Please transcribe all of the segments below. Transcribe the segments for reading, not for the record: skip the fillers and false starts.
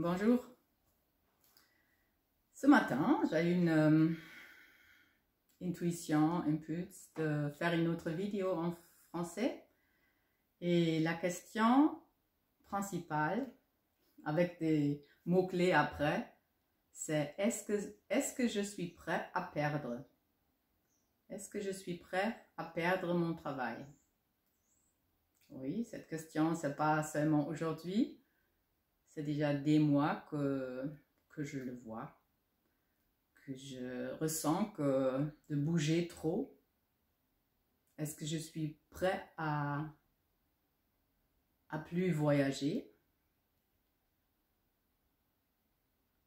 Bonjour. Ce matin, j'ai eu une intuition, impulse de faire une autre vidéo en français. Et la question principale, avec des mots-clés après, c'est est-ce que je suis prêt à perdre? Est-ce que je suis prêt à perdre mon travail? Oui, cette question, c'est pas seulement aujourd'hui, c'est déjà des mois que je le vois, que je ressens que de bouger trop. Est-ce que je suis prêt à plus voyager?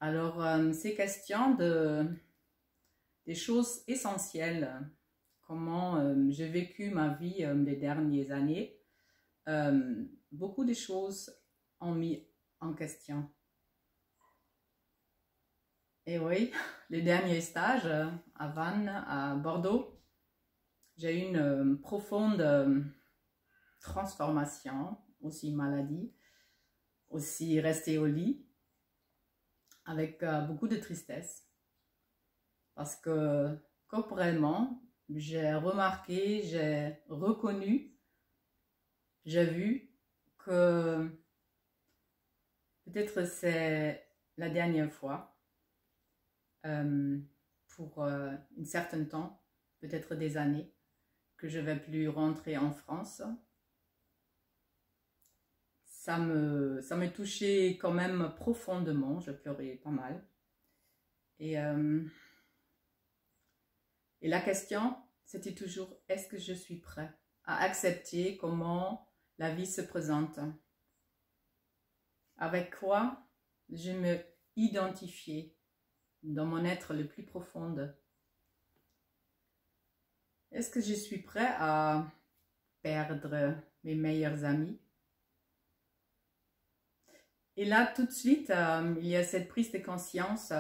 Alors, ces questions des choses essentielles, comment j'ai vécu ma vie les dernières années, beaucoup de choses ont mis en question. Et oui, les derniers stages à Vannes, à Bordeaux, j'ai eu une profonde transformation, aussi maladie, aussi rester au lit, avec beaucoup de tristesse. Parce que corporellement, j'ai remarqué, j'ai reconnu, j'ai vu que peut-être c'est la dernière fois, pour un certain temps, peut-être des années, que je ne vais plus rentrer en France. Ça me touchait quand même profondément, je pleurais pas mal. Et la question, c'était toujours, est-ce que je suis prêt à accepter comment la vie se présente? Avec quoi je me identifiais dans mon être le plus profond? Est-ce que je suis prêt à perdre mes meilleurs amis? Et là, tout de suite, il y a cette prise de conscience.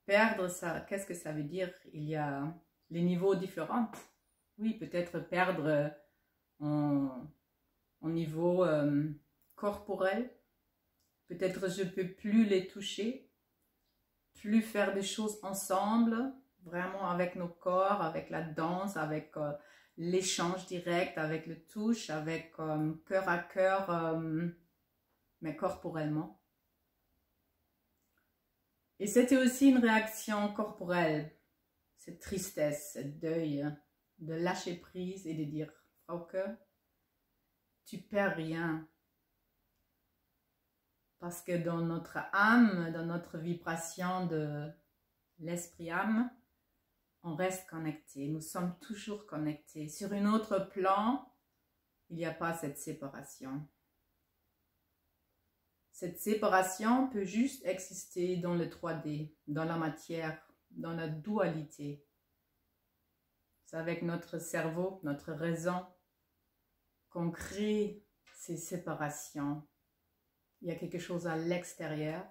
Perdre, ça, qu'est-ce que ça veut dire? Il y a les niveaux différents. Oui, peut-être perdre en niveau corporel. Peut-être je ne peux plus les toucher, plus faire des choses ensemble, vraiment avec nos corps, avec la danse, avec l'échange direct, avec le touche, avec cœur à cœur, mais corporellement. Et c'était aussi une réaction corporelle, cette tristesse, ce deuil, de lâcher prise et de dire, Frauke, tu perds rien. Parce que dans notre âme, dans notre vibration de l'esprit-âme, on reste connecté. Nous sommes toujours connectés. Sur un autre plan, il n'y a pas cette séparation. Cette séparation peut juste exister dans le 3D, dans la matière, dans la dualité. C'est avec notre cerveau, notre raison, qu'on crée ces séparations. Il y a quelque chose à l'extérieur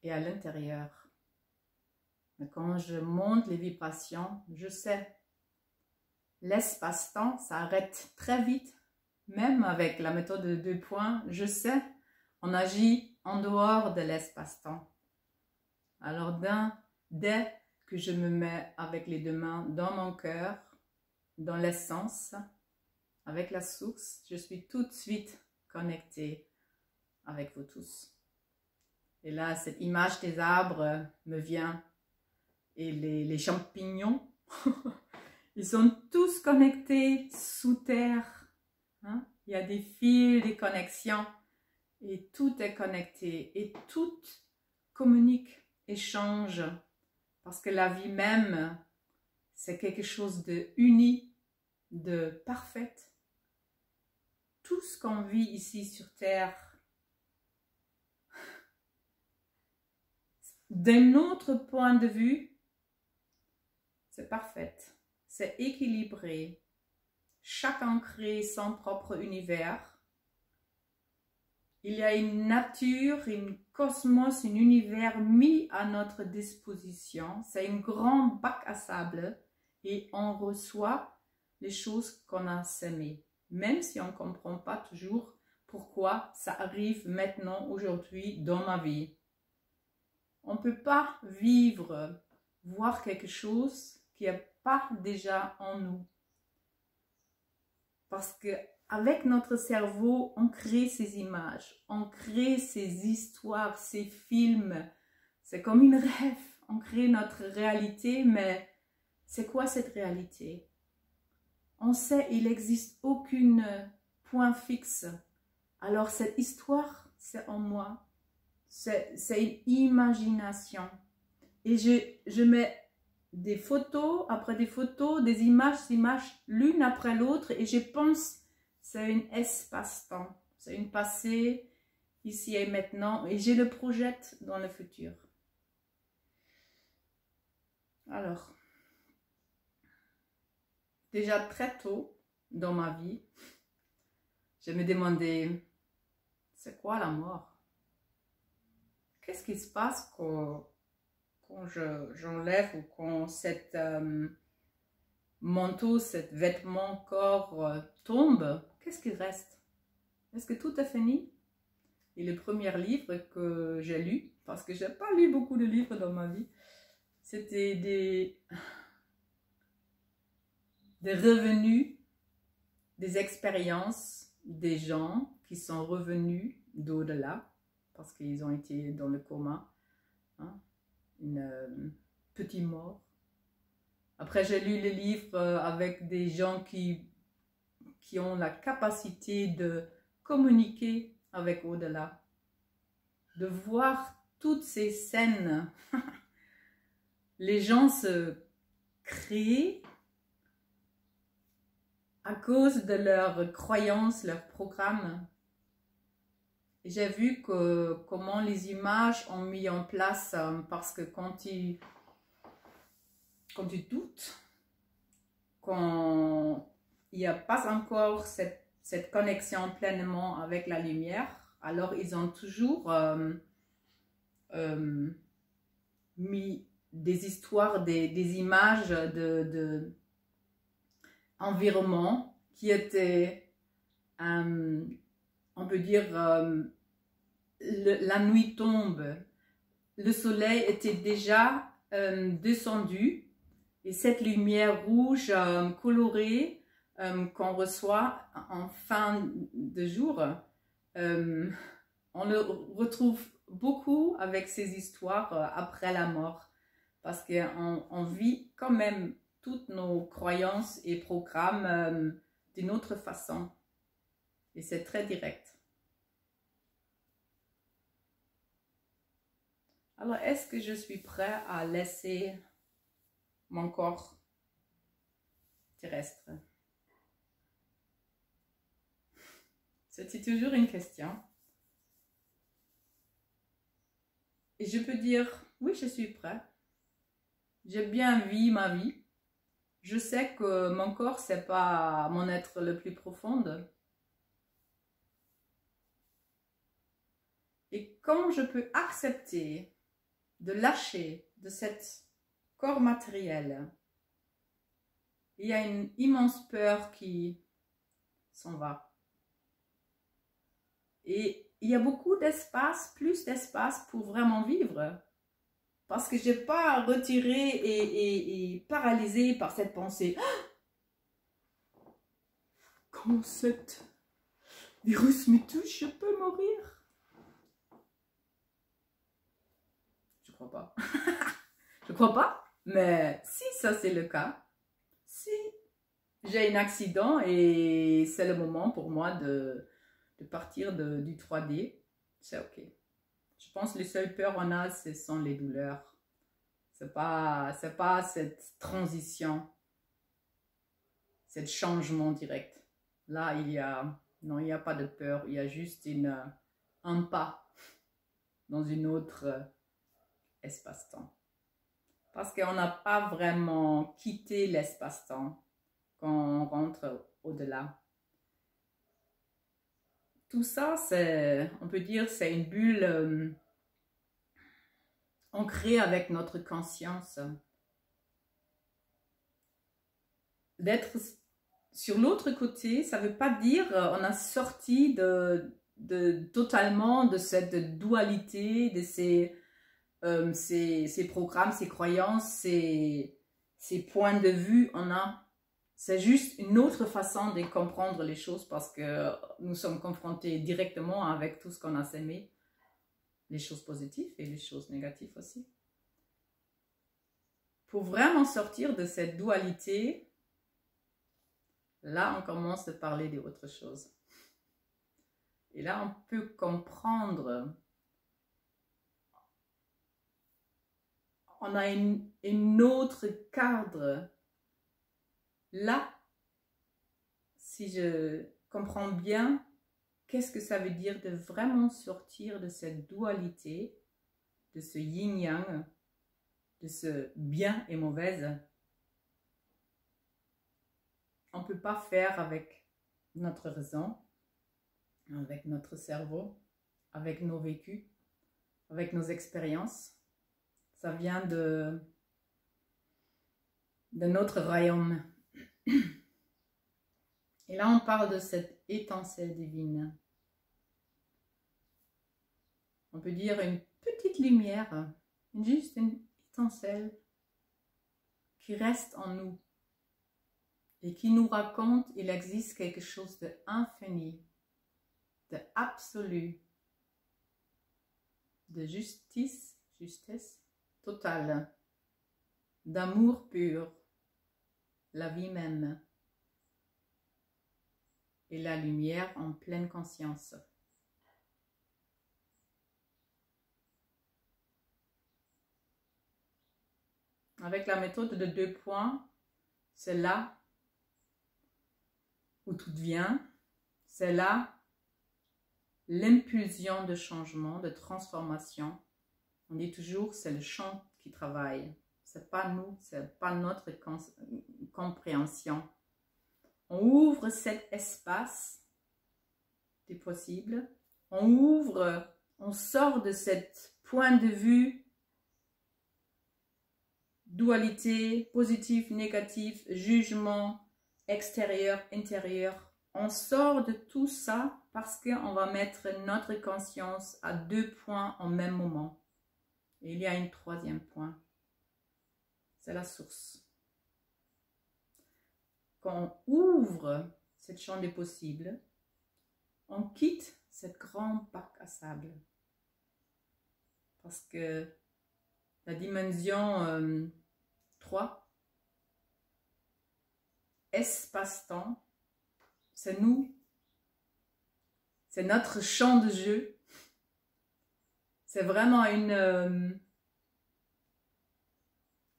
et à l'intérieur. Mais quand je monte les vibrations, je sais, l'espace-temps s'arrête très vite. Même avec la méthode de 2 points, je sais, on agit en dehors de l'espace-temps. Alors dès que je me mets avec les 2 mains dans mon cœur, dans l'essence, avec la source, je suis tout de suite connectée avec vous tous. Et là, cette image des arbres me vient. Et les champignons, ils sont tous connectés sous terre. Hein? Il y a des fils, des connexions. Et tout est connecté. Et tout communique, échange. Parce que la vie même, c'est quelque chose de uni, de parfait. Tout ce qu'on vit ici sur terre, d'un autre point de vue, c'est parfait, c'est équilibré. Chacun crée son propre univers. Il y a une nature, un cosmos, un univers mis à notre disposition. C'est un grand bac à sable et on reçoit les choses qu'on a semées. Même si on ne comprend pas toujours pourquoi ça arrive maintenant, aujourd'hui, dans ma vie. On ne peut pas vivre, voir quelque chose qui n'est pas déjà en nous. Parce que avec notre cerveau, on crée ces images, on crée ces histoires, ces films. C'est comme une rêve. On crée notre réalité, mais c'est quoi cette réalité? On sait qu'il n'existe aucun point fixe. Alors cette histoire, c'est en moi. C'est une imagination. Et je mets des photos après des photos, des images l'une après l'autre, et je pense c'est un espace-temps, c'est une passé ici et maintenant, et je le projette dans le futur. Alors, déjà très tôt dans ma vie, je me demandais, c'est quoi la mort? Qu'est-ce qui se passe quand j'enlève ou quand cette manteau, cet vêtement corps tombe? Qu'est-ce qui reste? Est-ce que tout est fini? Et le premier livre que j'ai lu, parce que je n'ai pas lu beaucoup de livres dans ma vie, c'était des revenus, des expériences des gens qui sont revenus d'au-delà, parce qu'ils ont été dans le coma, hein, une petite mort. Après, j'ai lu les livres avec des gens qui ont la capacité de communiquer avec au-delà, de voir toutes ces scènes. Les gens se créent à cause de leurs croyances, leurs programmes. J'ai vu comment les images ont mis en place, parce que quand tu doutes, quand il n'y a pas encore cette connexion pleinement avec la lumière, alors ils ont toujours mis des histoires, des images de environnement qui étaient, on peut dire, la nuit tombe, le soleil était déjà descendu, et cette lumière rouge colorée qu'on reçoit en fin de jour, on le retrouve beaucoup avec ces histoires après la mort, parce qu'on vit quand même toutes nos croyances et programmes d'une autre façon, et c'est très direct. Alors, est-ce que je suis prêt à laisser mon corps terrestre? C'est toujours une question. Et je peux dire, oui, je suis prêt. J'ai bien vécu ma vie. Je sais que mon corps, c'est pas mon être le plus profond. Et quand je peux accepter de lâcher de cet corps matériel, il y a une immense peur qui s'en va. Et il y a beaucoup d'espace, plus d'espace pour vraiment vivre. Parce que je n'ai pas retiré et paralysé par cette pensée. Quand cet virus me touche, je peux mourir. Je crois pas. Je crois pas. Mais si ça c'est le cas, si j'ai un accident et c'est le moment pour moi de partir du 3D, c'est ok. Je pense que les seules peurs qu'on a, ce sont les douleurs. C'est pas cette transition, ce changement direct. Là, il y a pas de peur, il y a juste un pas dans une autre espace-temps. Parce qu'on n'a pas vraiment quitté l'espace-temps quand on rentre au-delà. Tout ça, on peut dire, c'est une bulle ancrée avec notre conscience. D'être sur l'autre côté, ça ne veut pas dire on a sorti de totalement de cette dualité, de ces programmes, ces croyances, ces points de vue. C'est juste une autre façon de comprendre les choses parce que nous sommes confrontés directement avec tout ce qu'on a sémé, les choses positives et les choses négatives aussi. Pour vraiment sortir de cette dualité, là, on commence à parler d'autre chose. Et là, on peut comprendre. On a un autre cadre. Là, si je comprends bien, qu'est-ce que ça veut dire de vraiment sortir de cette dualité, de ce yin-yang, de ce bien et mauvaise. On ne peut pas faire avec notre raison, avec notre cerveau, avec nos vécus, avec nos expériences. Ça vient de notre royaume. Et là, on parle de cette étincelle divine. On peut dire une petite lumière, juste une étincelle qui reste en nous et qui nous raconte qu'il existe quelque chose d'infini, d'absolu, de justesse totale, d'amour pur, la vie même et la lumière en pleine conscience. Avec la méthode de 2 points, c'est là où tout vient, c'est là l'impulsion de changement, de transformation. On dit toujours c'est le champ qui travaille, c'est pas nous, c'est pas notre compréhension. On ouvre cet espace des possibles, on sort de cet point de vue dualité, positif, négatif, jugement, extérieur, intérieur. On sort de tout ça parce qu'on va mettre notre conscience à 2 points en même moment. Et il y a un 3e point. C'est la source. Quand on ouvre cette champ des possibles, on quitte cette grande bac à sable. Parce que la dimension 3, espace-temps, c'est nous. C'est notre champ de jeu. C'est vraiment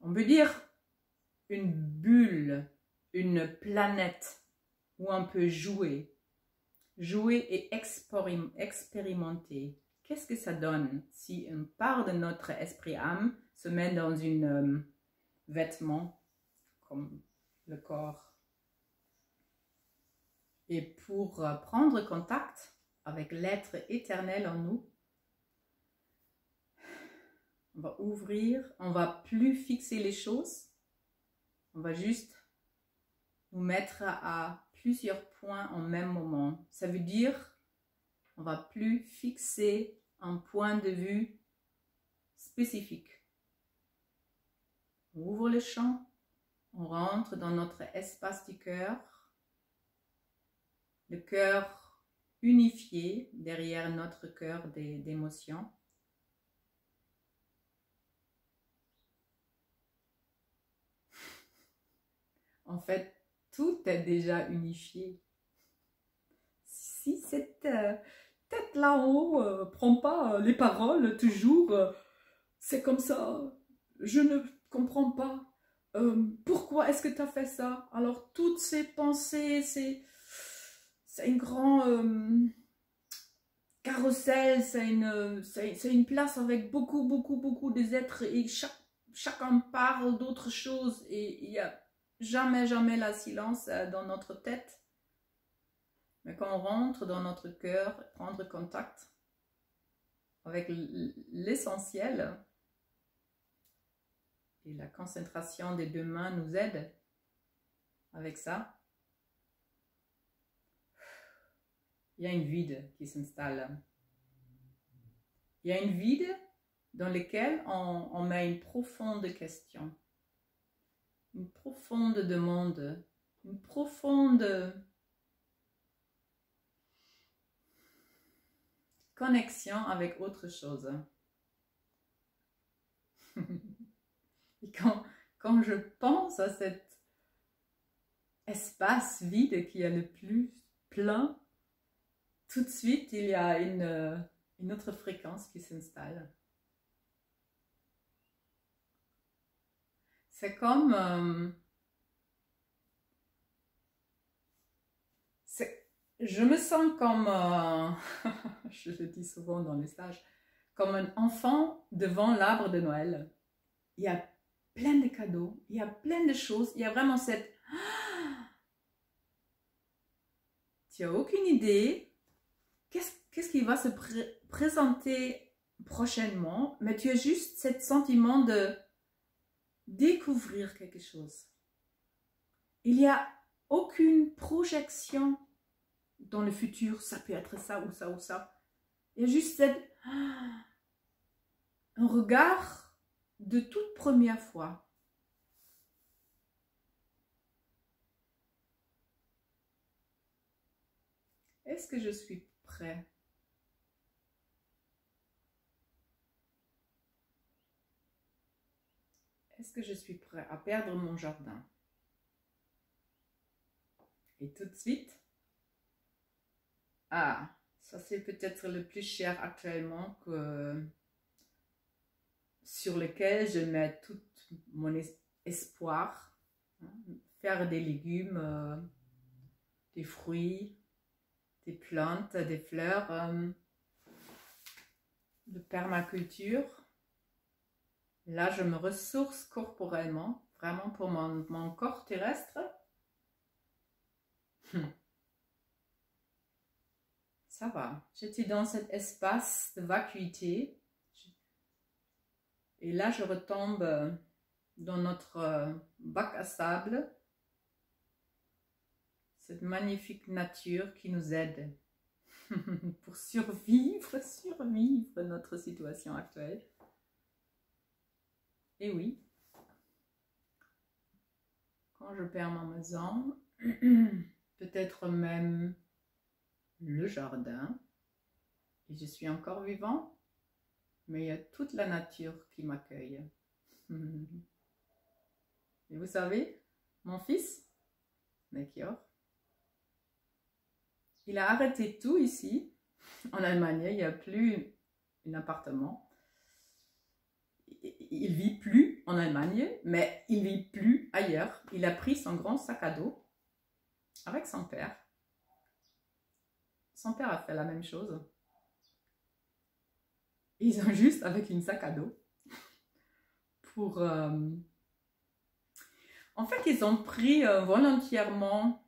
on peut dire, une bulle, une planète où on peut jouer et expérimenter. Qu'est-ce que ça donne si une part de notre esprit-âme se met dans un vêtement comme le corps? Et pour prendre contact avec l'être éternel en nous, on va ouvrir, on va plus fixer les choses, on va juste nous mettre à plusieurs points en même moment. Ça veut dire, on va plus fixer un point de vue spécifique. On ouvre le champ, on rentre dans notre espace du cœur, le cœur unifié derrière notre cœur d'émotions. En fait, tout est déjà unifié. Si cette tête là-haut prend pas les paroles toujours, c'est comme ça, je ne comprends pas. Pourquoi est-ce que tu as fait ça? Alors, toutes ces pensées, c'est un grand carrousel, c'est une place avec beaucoup des êtres et chacun parle d'autre chose et il y a jamais la silence dans notre tête. Mais quand on rentre dans notre cœur, prendre contact avec l'essentiel, et la concentration des 2 mains nous aide avec ça. Il il y a une vide qui s'installe. Il y a une vide dans laquelle on met une profonde question, une profonde demande, une profonde connexion avec autre chose. Et quand je pense à cet espace vide qui est le plus plein, tout de suite il y a une autre fréquence qui s'installe. C'est comme... je me sens comme... je le dis souvent dans les stages, comme un enfant devant l'arbre de Noël. Il y a plein de cadeaux, il y a plein de choses, il y a vraiment cette... Tu n'as aucune idée qu'est-ce qui va se présenter prochainement, mais tu as juste ce sentiment de découvrir quelque chose. Il n'y a aucune projection dans le futur, ça peut être ça ou ça ou ça. Il y a juste un regard de toute première fois. Est-ce que je suis prêt? Est-ce que je suis prêt à perdre mon jardin? Et tout de suite, ça c'est peut-être le plus cher actuellement sur lequel je mets tout mon espoir. Faire des légumes, des fruits, des plantes, des fleurs, de permaculture. Là, je me ressource corporellement, vraiment pour mon corps terrestre. Ça va. J'étais dans cet espace de vacuité. Et là, je retombe dans notre bac à sable. Cette magnifique nature qui nous aide pour survivre notre situation actuelle. Et oui, quand je perds ma maison, peut-être même le jardin, et je suis encore vivant, mais il y a toute la nature qui m'accueille. Et vous savez, mon fils, Melchior, il a arrêté tout ici, en Allemagne. Il n'y a plus un appartement. Il vit plus en Allemagne, mais il vit plus ailleurs. Il a pris son grand sac à dos avec son père. Son père a fait la même chose. Ils ont juste avec une sac à dos pour... En fait, ils ont pris volontairement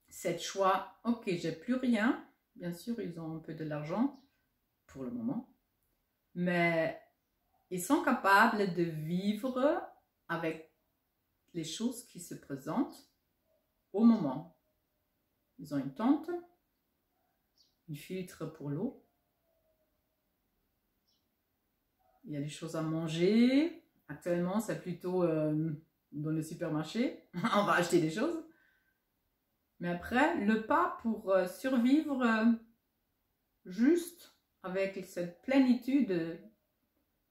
cette choix. Ok, j'ai plus rien. Bien sûr, ils ont un peu de l'argent pour le moment. Mais ils sont capables de vivre avec les choses qui se présentent au moment. Ils ont une tente, un filtre pour l'eau. Il y a des choses à manger. Actuellement, c'est plutôt dans le supermarché. On va acheter des choses. Mais après, le pas pour survivre juste avec cette plénitude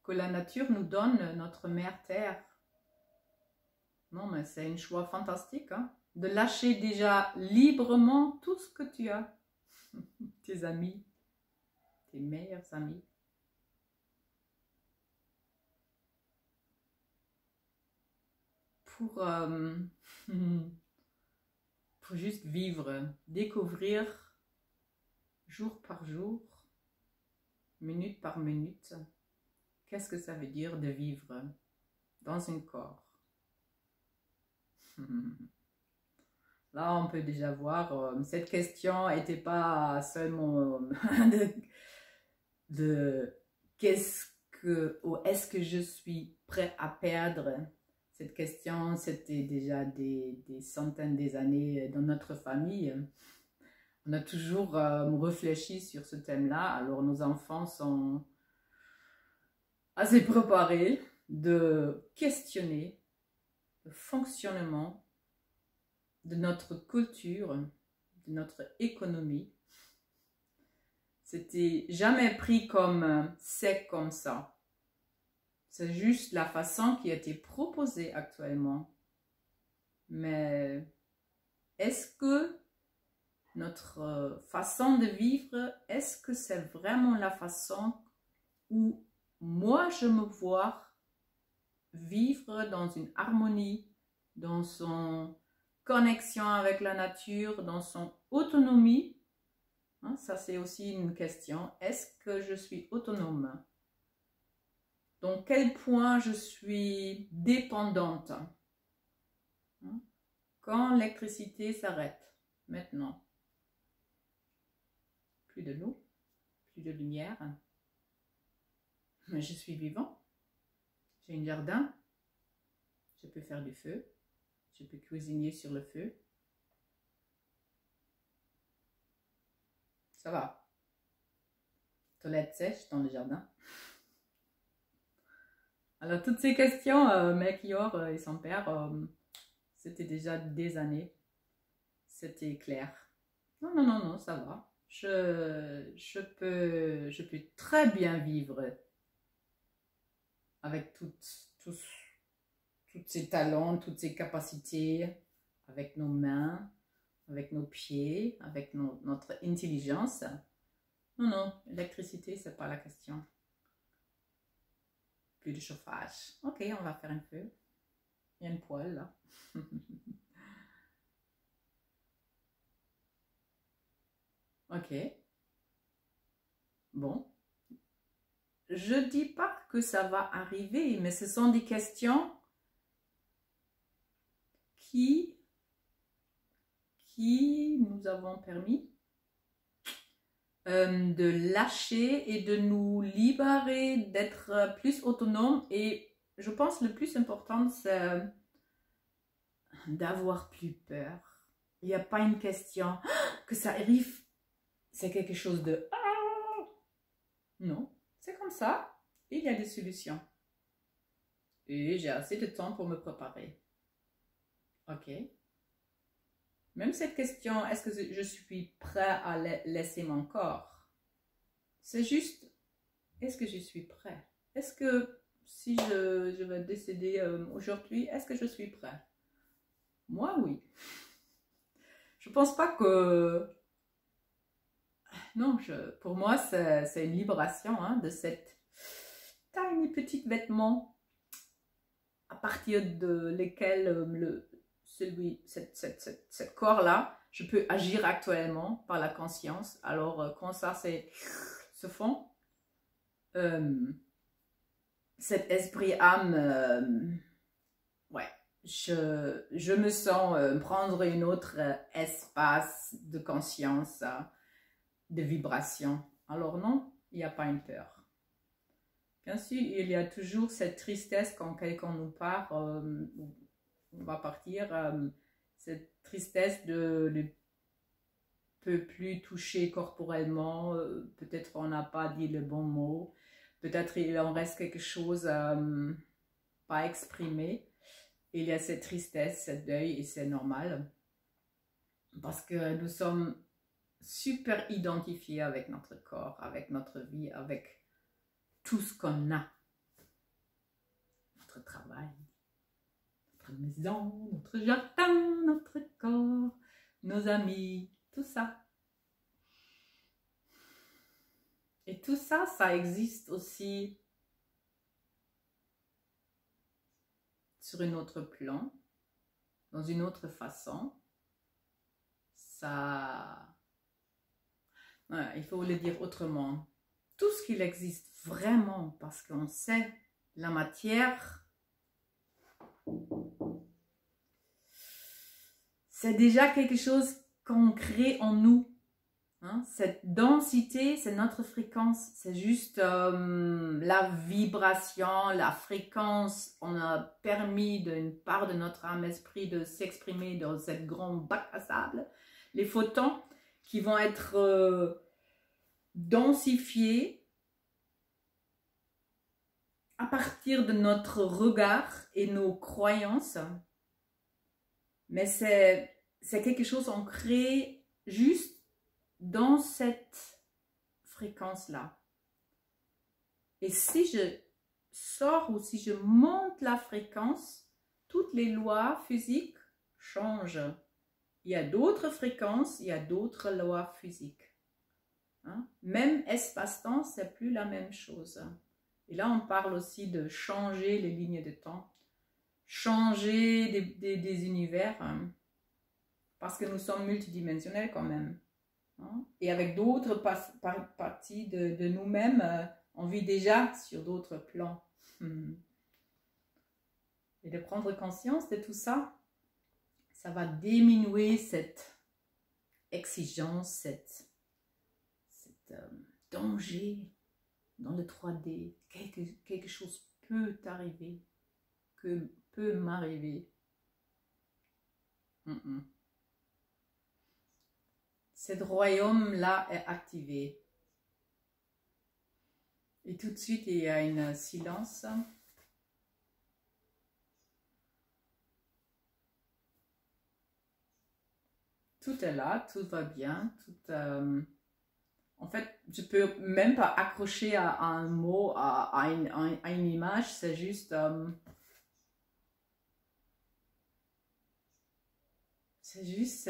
que la nature nous donne, notre mère terre. Non, mais c'est un choix fantastique, hein, de lâcher déjà librement tout ce que tu as. Tes amis, tes meilleurs amis. Pour juste vivre, découvrir jour par jour, minute par minute, qu'est-ce que ça veut dire de vivre dans un corps. Là, on peut déjà voir, cette question n'était pas seulement de qu'est-ce que, ou est-ce que je suis prêt à perdre. Cette question, c'était déjà des centaines d'années dans notre famille. On a toujours réfléchi sur ce thème-là. Alors nos enfants sont assez préparés de questionner le fonctionnement de notre culture, de notre économie. C'était jamais pris comme c'est comme ça. C'est juste la façon qui a été proposée actuellement. Mais est-ce que notre façon de vivre, est-ce que c'est vraiment la façon où moi je me vois vivre dans une harmonie, dans son connexion avec la nature, dans son autonomie? Hein, ça c'est aussi une question. Est-ce que je suis autonome? Dans quel point je suis dépendante? Hein? Quand l'électricité s'arrête, maintenant, plus de l'eau, plus de lumière, mais je suis vivant. J'ai un jardin, je peux faire du feu, je peux cuisiner sur le feu. Ça va. Toilette sèche dans le jardin. Alors toutes ces questions, Melchior et son père, c'était déjà des années. C'était clair. Non, non, non, non, ça va. Je peux très bien vivre avec tous ces talents, toutes ces capacités, avec nos mains, avec nos pieds, avec notre intelligence. Non, non, l'électricité, c'est pas la question. Plus de chauffage. Ok, on va faire un feu. Il y a une poêle là. Ok. Bon. Je ne dis pas que ça va arriver, mais ce sont des questions qui nous avons permis de lâcher et de nous libérer, d'être plus autonomes. Et je pense que le plus important, c'est d'avoir plus peur. Il n'y a pas une question que ça arrive, c'est quelque chose de non, c'est comme ça. Et il y a des solutions. Et j'ai assez de temps pour me préparer. Ok. Même cette question, est-ce que je suis prêt à laisser mon corps? C'est juste, est-ce que je suis prêt? Est-ce que si je vais décéder aujourd'hui, est-ce que je suis prêt? Moi, oui. Je pense pas que... Non, pour moi, c'est une libération hein, de cette tiny petite vêtement à partir de lesquels ce corps-là, je peux agir actuellement par la conscience. Alors, quand ça se fond, cet esprit-âme, ouais, je me sens prendre un autre espace de conscience, de vibration. Alors non, il n'y a pas une peur. Bien sûr, il y a toujours cette tristesse quand quelqu'un nous part, on va partir, cette tristesse de ne peut plus toucher corporellement, peut-être on n'a pas dit le bon mot, peut-être il en reste quelque chose pas exprimé. Il y a cette tristesse, ce deuil et c'est normal parce que nous sommes super identifiés avec notre corps, avec notre vie, avec tout ce qu'on a. Notre travail, notre maison, notre jardin, notre corps, nos amis, tout ça. Et tout ça, ça existe aussi sur un autre plan, dans une autre façon. Ça... Ouais, il faut le dire autrement. Tout ce qu'il existe vraiment, parce qu'on sait la matière, c'est déjà quelque chose qu'on crée en nous. Hein? Cette densité, c'est notre fréquence. C'est juste la vibration, la fréquence. On a permis d'une part de notre âme-esprit de s'exprimer dans cette grande bac à sable. Les photons qui vont être densifiées à partir de notre regard et nos croyances. Mais c'est quelque chose ancré juste dans cette fréquence-là. Et si je sors ou si je monte la fréquence, toutes les lois physiques changent. Il y a d'autres fréquences, il y a d'autres lois physiques. Hein? Même espace-temps, c'est plus la même chose. Et là, on parle aussi de changer les lignes de temps, changer des univers, hein? Parce que nous sommes multidimensionnels quand même. Hein? Et avec d'autres parties de nous-mêmes, on vit déjà sur d'autres plans. Et de prendre conscience de tout ça, ça va diminuer cette exigence, cette danger dans le 3D. Quelque chose peut arriver, peut m'arriver. Cet royaume-là est activé. Et tout de suite, il y a un silence. Tout est là, tout va bien. En fait, je peux même pas accrocher à un mot, à une image. C'est juste... c'est juste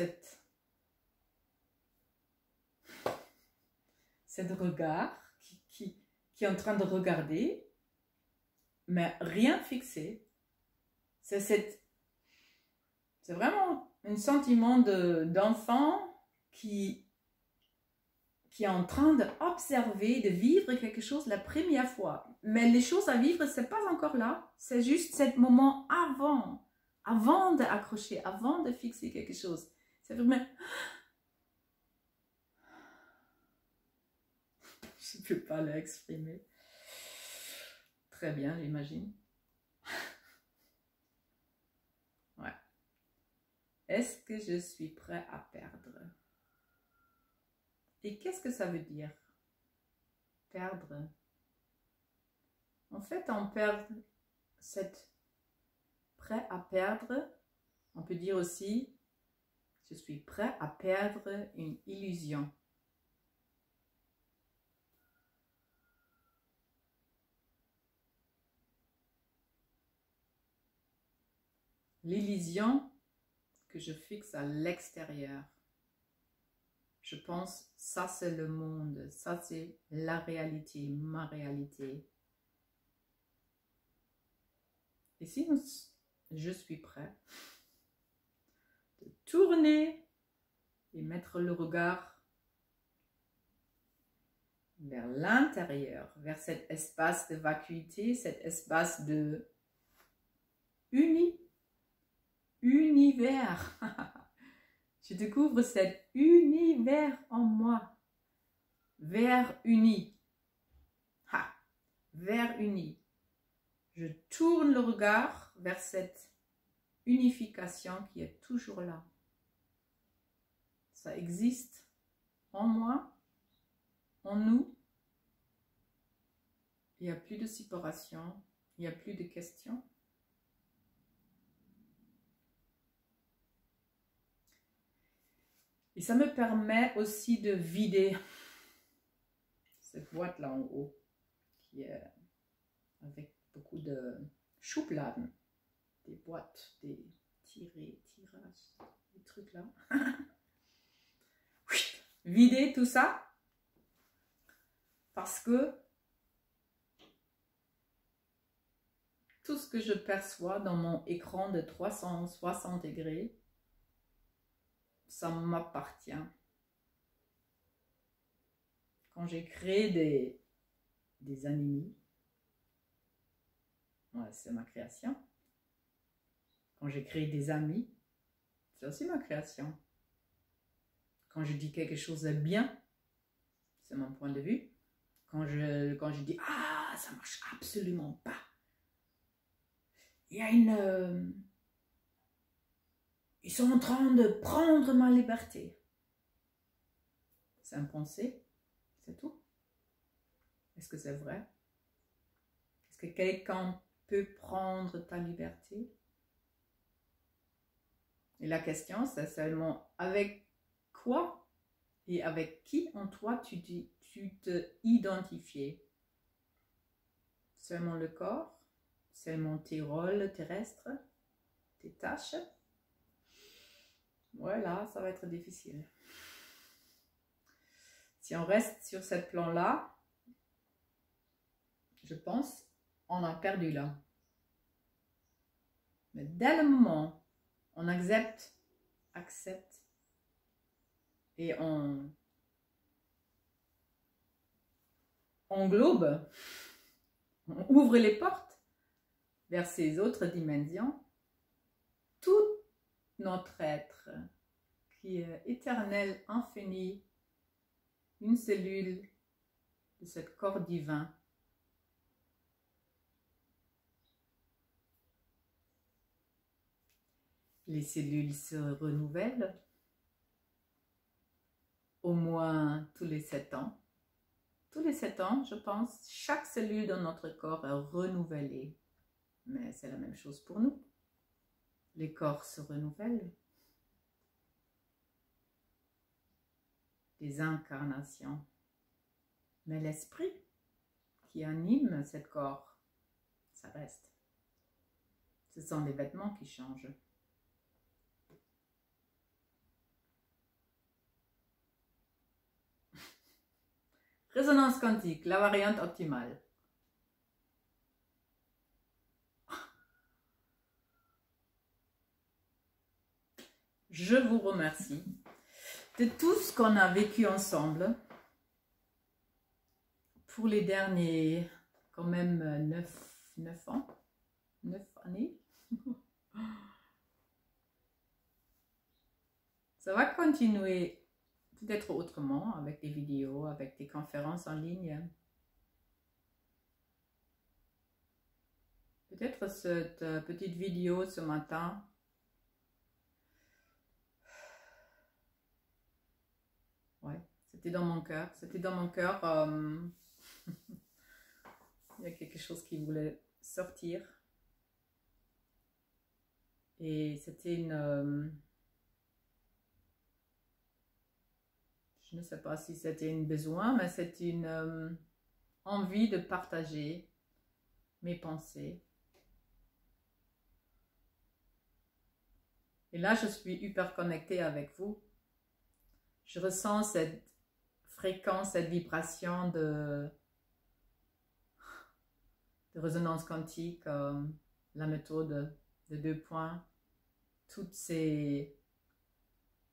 cette regard qui est en train de regarder, mais rien fixé. C'est vraiment un sentiment d'enfant qui est en train d'observer, de vivre quelque chose la première fois. Mais les choses à vivre, c'est pas encore là. C'est juste ce moment avant d'accrocher, avant de fixer quelque chose. C'est vraiment... Je ne peux pas l'exprimer. Très bien, j'imagine. Ouais. Est-ce que je suis prêt à perdre? Et qu'est-ce que ça veut dire? Perdre. En fait, on perd cette prêt à perdre. On peut dire aussi, je suis prêt à perdre une illusion. L'illusion que je fixe à l'extérieur. Je pense, ça c'est le monde, ça c'est la réalité, ma réalité. Et si je suis prêt de tourner et mettre le regard vers l'intérieur, vers cet espace de vacuité, cet espace de univers. Je découvre cet univers en moi. Vers uni. Vers uni. Je tourne le regard vers cette unification qui est toujours là. Ça existe en moi, en nous. Il n'y a plus de séparation, il n'y a plus de questions. Et ça me permet aussi de vider cette boîte là en haut, qui est avec beaucoup de chouplades, des boîtes, des tirages, des trucs là. Vider tout ça, parce que tout ce que je perçois dans mon écran de 360 degrés, ça m'appartient. Quand j'ai créé des animés, ouais, c'est ma création. Quand j'ai créé des amis, c'est aussi ma création. Quand je dis quelque chose de bien, c'est mon point de vue. Quand je dis « Ah, ça marche absolument pas », il y a ils sont en train de prendre ma liberté. C'est une pensée, c'est tout. Est-ce que c'est vrai? Est-ce que quelqu'un peut prendre ta liberté? Et la question, c'est seulement avec quoi et avec qui en toi tu te identifies? Seulement le corps? Seulement tes rôles terrestres? Tes tâches? Voilà, ça va être difficile. Si on reste sur ce plan-là, je pense on a perdu là. Mais dès le moment on accepte et on englobe, on ouvre les portes vers ces autres dimensions, tout notre être qui est éternel, infini, une cellule de ce corps divin. Les cellules se renouvellent au moins tous les 7 ans. Tous les 7 ans, je pense, chaque cellule dans notre corps est renouvelée. Mais c'est la même chose pour nous. Les corps se renouvellent. Les incarnations. Mais l'esprit qui anime ce corps, ça reste. Ce sont les vêtements qui changent. Résonance quantique, la variante optimale. Je vous remercie de tout ce qu'on a vécu ensemble pour les derniers, quand même, 9 ans, 9 années. Ça va continuer peut-être autrement, avec des vidéos, avec des conférences en ligne. Peut-être cette petite vidéo ce matin. Ouais, c'était dans mon cœur. C'était dans mon cœur. Il y a quelque chose qui voulait sortir. Et c'était une... je ne sais pas si c'était un besoin, mais c'était une envie de partager mes pensées. Et là, je suis hyper connectée avec vous. Je ressens cette fréquence, cette vibration de résonance quantique, la méthode de 2 points, toutes ces